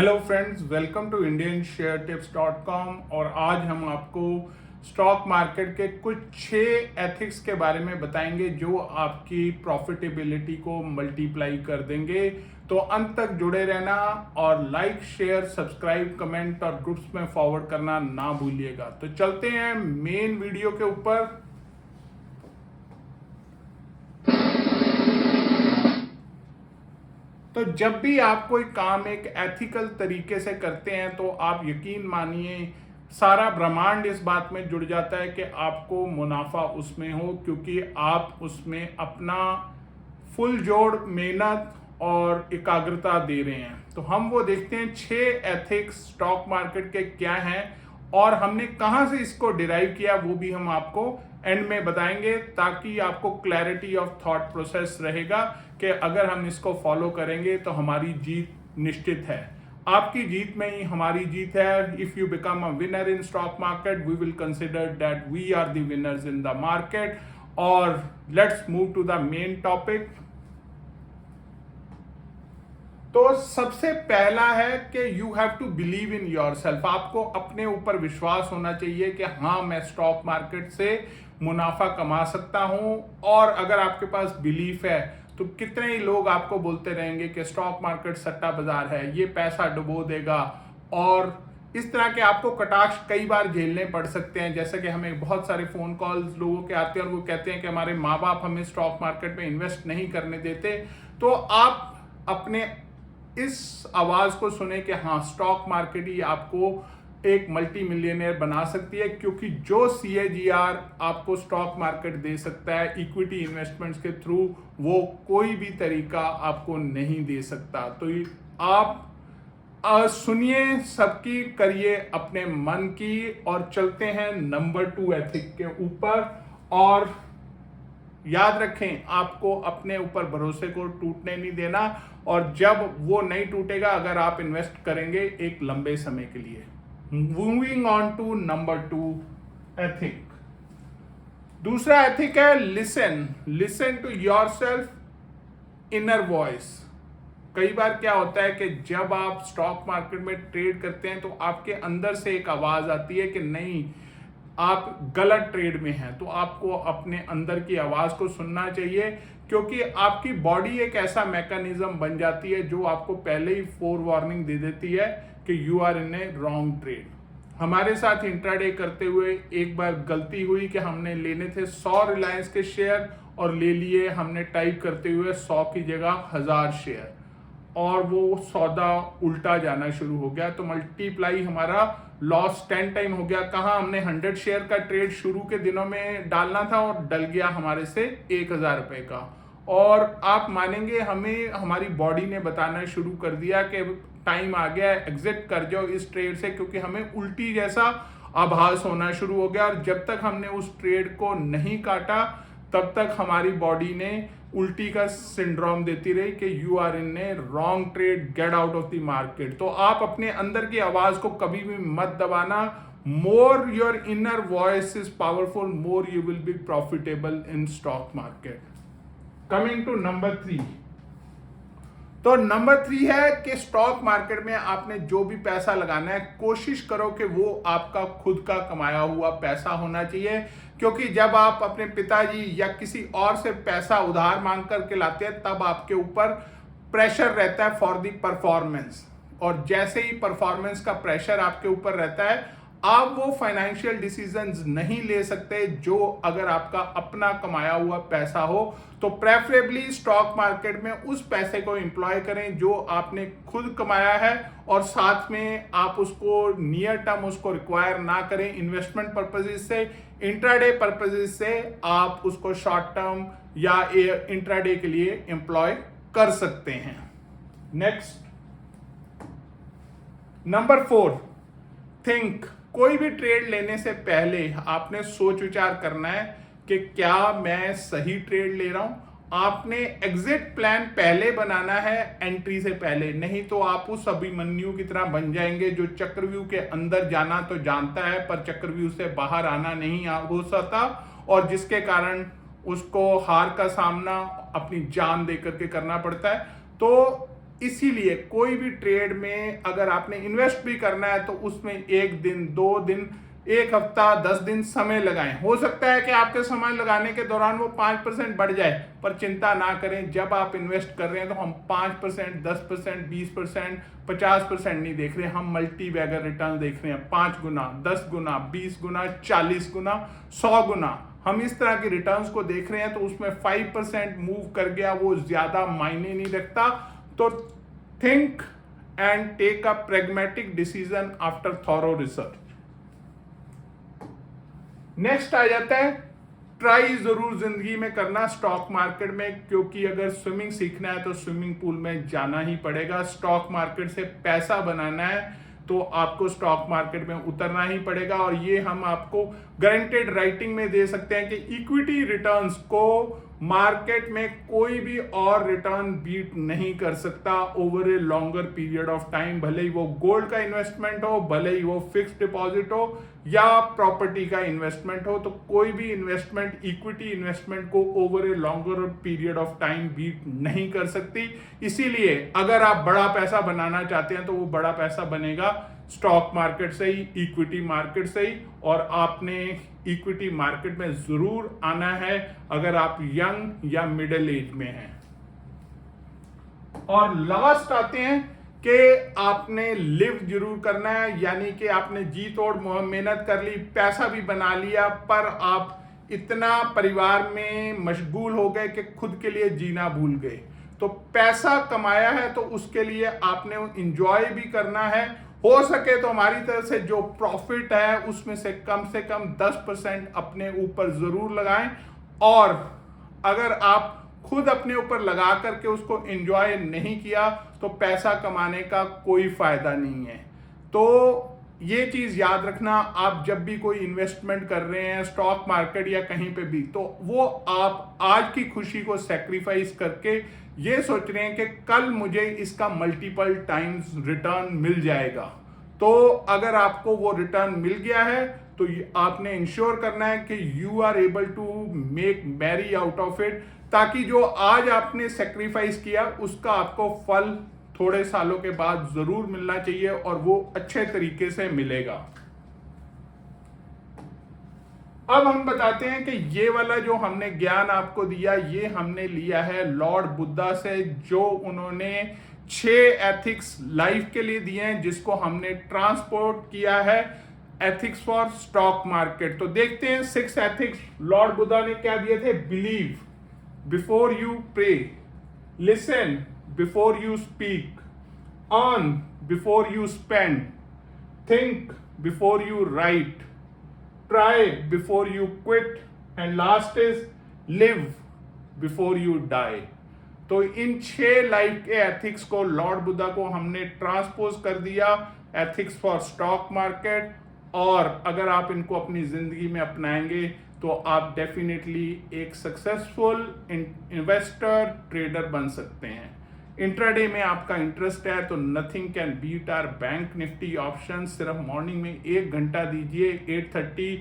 Hello friends, welcome to indiansharetips.com। और आज हम आपको स्टॉक मार्केट के कुछ 6 एथिक्स के बारे में बताएंगे जो आपकी प्रॉफिटेबिलिटी को मल्टीप्लाई कर देंगे। तो अंत तक जुड़े रहना और लाइक, शेयर, सब्सक्राइब, कमेंट और ग्रुप्स में फॉरवर्ड करना ना भूलिएगा। तो चलते हैं मेन वीडियो के ऊपर। तो जब भी आप कोई काम एक एथिकल तरीके से करते हैं तो आप यकीन मानिए सारा ब्रह्मांड इस बात में जुड़ जाता है कि आपको मुनाफा उसमें हो, क्योंकि आप उसमें अपना फुल जोड़ मेहनत और एकाग्रता दे रहे हैं। तो हम वो देखते हैं 6 एथिक्स स्टॉक मार्केट के क्या हैं और हमने कहाँ से इसको डिराइव किया, वो भी हम आपको एंड में बताएंगे, ताकि आपको क्लैरिटी ऑफ थॉट प्रोसेस रहेगा कि अगर हम इसको फॉलो करेंगे तो हमारी जीत निश्चित है। आपकी जीत में ही हमारी जीत है। If you become a winner in stock market, we will consider that we are the winners in the market. और let's move to the main topic. तो सबसे पहला है कि you have to believe in yourself. आपको अपने ऊपर विश्वास होना चाहिए कि हाँ, मैं स्टॉक मार्केट से मुनाफा कमा सकता हूं। और अगर आपके पास बिलीफ है तो कितने ही लोग आपको बोलते रहेंगे कि स्टॉक मार्केट सट्टा बाजार है, ये पैसा डुबो देगा। और इस तरह के आपको कटाक्ष कई बार झेलने पड़ सकते हैं। जैसे कि हमें बहुत सारे फोन कॉल्स लोगों के आते हैं और वो कहते हैं कि हमारे माँ बाप हमें स्टॉक मार्केट में इन्वेस्ट नहीं करने देते। तो आप अपने इस आवाज को सुने कि हाँ, स्टॉक मार्केट ही आपको एक मल्टी मिलियनियर बना सकती है, क्योंकि जो CAGR आपको स्टॉक मार्केट दे सकता है इक्विटी इन्वेस्टमेंट्स के थ्रू, वो कोई भी तरीका आपको नहीं दे सकता। तो आप सुनिए सबकी, करिए अपने मन की। और चलते हैं नंबर 2 एथिक के ऊपर। और याद रखें, आपको अपने ऊपर भरोसे को टूटने नहीं देना। और जब वो नहीं टूटेगा अगर आप इन्वेस्ट करेंगे एक लंबे समय के लिए। Moving on to number 2 ethic. दूसरा एथिक है listen to yourself, inner voice. कई बार क्या होता है कि जब आप स्टॉक मार्केट में ट्रेड करते हैं तो आपके अंदर से एक आवाज आती है कि नहीं, आप गलत ट्रेड में हैं। तो आपको अपने अंदर की आवाज को सुनना चाहिए, क्योंकि आपकी बॉडी एक ऐसा मैकेनिज्म बन जाती है जो आपको पहले ही फोर वार्निंग दे देती है कि you are in a wrong trade. हमारे साथ इंट्राडे करते हुए एक बार गलती हुई कि हमने लेने थे 100 रिलायंस के शेयर और ले लिए हमने टाइप करते हुए 100 की जगह 1000 शेयर, और वो सौदा उल्टा जाना शुरू हो गया। तो मल्टीप्लाई हमारा लॉस 10 टाइम हो गया। कहाँ हमने 100 शेयर का ट्रेड शुरू के दिनों में डालना था और डल गया हमारे से 1000 रुपए का। और आप मानेंगे, हमें हमारी बॉडी ने बताना शुरू कर दिया कि टाइम आ गया है, एग्जिट कर जाओ इस ट्रेड से, क्योंकि हमें उल्टी जैसा आभास होना शुरू हो गया। और जब तक हमने उस ट्रेड को नहीं काटा तब तक हमारी बॉडी ने उल्टी का सिंड्रोम देती रही कि you are in a wrong trade, get out of the market. तो आप अपने अंदर की आवाज को कभी भी मत दबाना। More your inner voice is powerful, more you will be profitable in stock market. Coming to number 3। तो नंबर 3 है कि स्टॉक मार्केट में आपने जो भी पैसा लगाना है, कोशिश करो कि वो आपका खुद का कमाया हुआ पैसा होना चाहिए। क्योंकि जब आप अपने पिताजी या किसी और से पैसा उधार मांग करके लाते हैं तब आपके ऊपर प्रेशर रहता है फॉर दी परफॉर्मेंस। और जैसे ही परफॉर्मेंस का प्रेशर आपके ऊपर रहता है, आप वो फाइनेंशियल डिसीजंस नहीं ले सकते जो अगर आपका अपना कमाया हुआ पैसा हो। तो प्रेफरेबली स्टॉक मार्केट में उस पैसे को एम्प्लॉय करें जो आपने खुद कमाया है, और साथ में आप उसको नियर टर्म उसको रिक्वायर ना करें इन्वेस्टमेंट पर्पजेज से। इंट्राडे पर्पजेज से आप उसको शॉर्ट टर्म या इंट्राडे के लिए एम्प्लॉय कर सकते हैं। Next, number 4, think. कोई भी ट्रेड लेने से पहले आपने सोच विचार करना है कि क्या मैं सही ट्रेड ले रहा हूं। आपने एग्जिट प्लान पहले बनाना है एंट्री से पहले, नहीं तो आप उस अभिमन्यु की तरह बन जाएंगे जो चक्रव्यूह के अंदर जाना तो जानता है पर चक्रव्यूह से बाहर आना नहीं हो सकता, और जिसके कारण उसको हार का सामना अपनी जान देकर के करना पड़ता है। तो इसीलिए कोई भी ट्रेड में अगर आपने इन्वेस्ट भी करना है तो उसमें 1 दिन 2 दिन 1 हफ्ता 10 दिन समय लगाएं। हो सकता है कि आपके समय लगाने के दौरान वो 5% बढ़ जाए, पर चिंता ना करें। जब आप इन्वेस्ट कर रहे हैं तो हम 5%, 10%, 20%, 50% नहीं देख रहे, हम मल्टी बैगर रिटर्न देख रहे हैं। 5 गुना, 10 गुना, 20 गुना, 40 गुना, 100 गुना, हम इस तरह की रिटर्न्स को देख रहे हैं। तो उसमें 5% मूव कर गया वो ज्यादा मायने नहीं रखता। तो think and take a pragmatic decision after thorough research. Next आ जाता है, ट्राई जरूर जिंदगी में करना स्टॉक मार्केट में, क्योंकि अगर स्विमिंग सीखना है तो स्विमिंग पूल में जाना ही पड़ेगा। स्टॉक मार्केट से पैसा बनाना है तो आपको स्टॉक मार्केट में उतरना ही पड़ेगा। और ये हम आपको गारंटेड राइटिंग में दे सकते हैं कि इक्विटी रिटर्न्स को मार्केट में कोई भी और रिटर्न बीट नहीं कर सकता over a longer period of time. भले ही वो गोल्ड का इन्वेस्टमेंट हो, भले ही वो फिक्स्ड डिपॉजिट हो या प्रॉपर्टी का इन्वेस्टमेंट हो, तो कोई भी इन्वेस्टमेंट इक्विटी इन्वेस्टमेंट को over a longer period of time beat नहीं कर सकती। इसीलिए अगर आप बड़ा पैसा बनाना चाहते हैं तो वो बड़ा पैसा बनेगा स्टॉक मार्केट से ही, इक्विटी मार्केट से ही। और आपने इक्विटी मार्केट में जरूर आना है अगर आप यंग या मिडिल एज में हैं। और लास्ट आते हैं कि आपने लिव जरूर करना है, यानी कि आपने जी तोड़ मेहनत कर ली, पैसा भी बना लिया, पर आप इतना परिवार में मशगूल हो गए कि खुद के लिए जीना भूल गए। तो पैसा कमाया है तो उसके लिए आपने इंजॉय भी करना है। हो सके तो हमारी तरफ से जो प्रॉफिट है उसमें से कम 10% अपने ऊपर जरूर लगाएं। और अगर आप खुद अपने ऊपर लगा करके उसको एंजॉय नहीं किया तो पैसा कमाने का कोई फायदा नहीं है। तो ये चीज याद रखना, आप जब भी कोई इन्वेस्टमेंट कर रहे हैं स्टॉक मार्केट या कहीं पे भी, तो वो आप आज की खुशी को सेक्रीफाइस करके ये सोच रहे हैं कि कल मुझे इसका मल्टीपल टाइम्स रिटर्न मिल जाएगा। तो अगर आपको वो रिटर्न मिल गया है तो आपने इंश्योर करना है कि you are able to make merry out of it, ताकि जो आज आपने सेक्रीफाइस किया उसका आपको फल थोड़े सालों के बाद जरूर मिलना चाहिए और वो अच्छे तरीके से मिलेगा। अब हम बताते हैं कि ये वाला जो हमने ज्ञान आपको दिया ये हमने लिया है लॉर्ड बुद्धा से, जो उन्होंने 6 एथिक्स लाइफ के लिए दिए हैं, जिसको हमने ट्रांसपोर्ट किया है एथिक्स फॉर स्टॉक मार्केट। तो देखते हैं 6 एथिक्स लॉर्ड बुद्धा ने क्या दिए थे। Believe before you pray, listen before you speak, earn before you spend, think before you write, try before you quit, and last is live before you die। तो इन 6 life के ethics को Lord Buddha को हमने transpose कर दिया ethics for stock market. और अगर आप इनको अपनी जिंदगी में अपनाएंगे तो आप डेफिनेटली एक सक्सेसफुल इन्वेस्टर ट्रेडर बन सकते हैं। इंट्राडे में आपका इंटरेस्ट है तो nothing can beat our Bank Nifty option. सिर्फ मॉर्निंग में 1 घंटा दीजिए, 8:30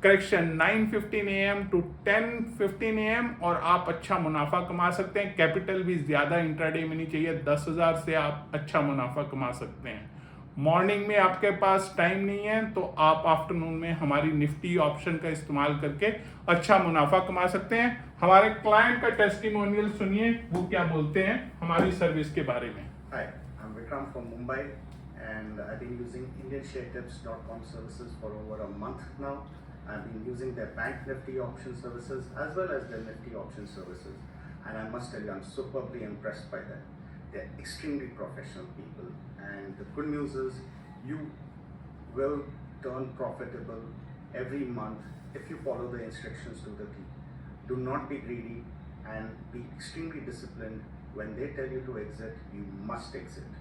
करेक्शन 9:15 AM to 10:15 AM, और आप अच्छा मुनाफा कमा सकते हैं। कैपिटल भी ज्यादा इंट्राडे में नहीं चाहिए, 10,000 से आप अच्छा मुनाफा कमा सकते हैं। मॉर्निंग में आपके पास टाइम नहीं है तो आप आफ्टरनून में हमारी निफ्टी ऑप्शन का इस्तेमाल करके अच्छा मुनाफा कमा सकते हैं। हमारे क्लाइंट का टेस्टिमोनियल सुनिए, वो क्या बोलते हैं हमारी सर्विस के बारे में। Hi, I'm Vikram from Mumbai and I've been using IndianShareTips.com services for over a month now. I've been using their Bank Nifty option services as well as their Nifty option services, and I must tell you I'm superbly impressed by them. They're extremely professional people, and the good news is you will turn profitable every month if you follow the instructions to the T. Do not be greedy and be extremely disciplined. When they tell you to exit, you must exit.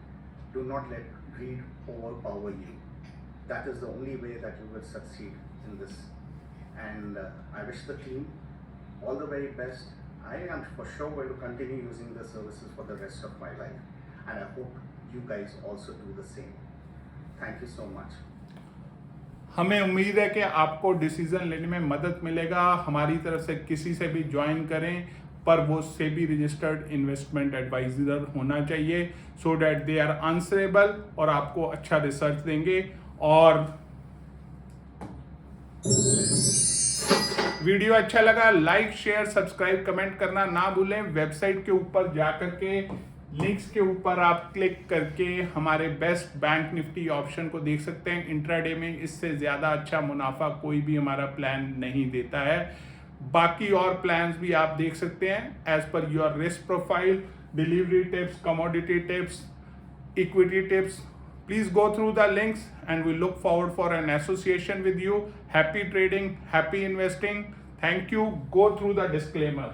Do not let greed overpower you. That is the only way that you will succeed in this. And I wish the team all the very best. I am for sure going to continue using the services for the rest of my life, and I hope you guys also do the same. Thank you so much. हमें उम्मीद है कि आपको decision लेने में मदद मिलेगा। हमारी तरफ से किसी से भी ज्वाइन करें, पर वो सेबी रजिस्टर्ड इन्वेस्टमेंट एडवाइजर होना चाहिए, so that they are answerable और आपको अच्छा रिसर्च देंगे। और वीडियो अच्छा लगा लाइक शेयर सब्सक्राइब कमेंट करना ना भूलें। वेबसाइट के ऊपर जाकर के लिंक्स के ऊपर आप क्लिक करके हमारे बेस्ट बैंक निफ्टी ऑप्शन को देख सकते हैं। इंट्राडे में इससे ज़्यादा अच्छा मुनाफा कोई भी हमारा प्लान नहीं देता है। बाकी और प्लान्स भी आप देख सकते हैं as per your risk profile, delivery tips, commodity tips, equity tips. Please go through the links and we look forward for an association with you. Happy trading, happy investing. Thank you. Go through the disclaimer.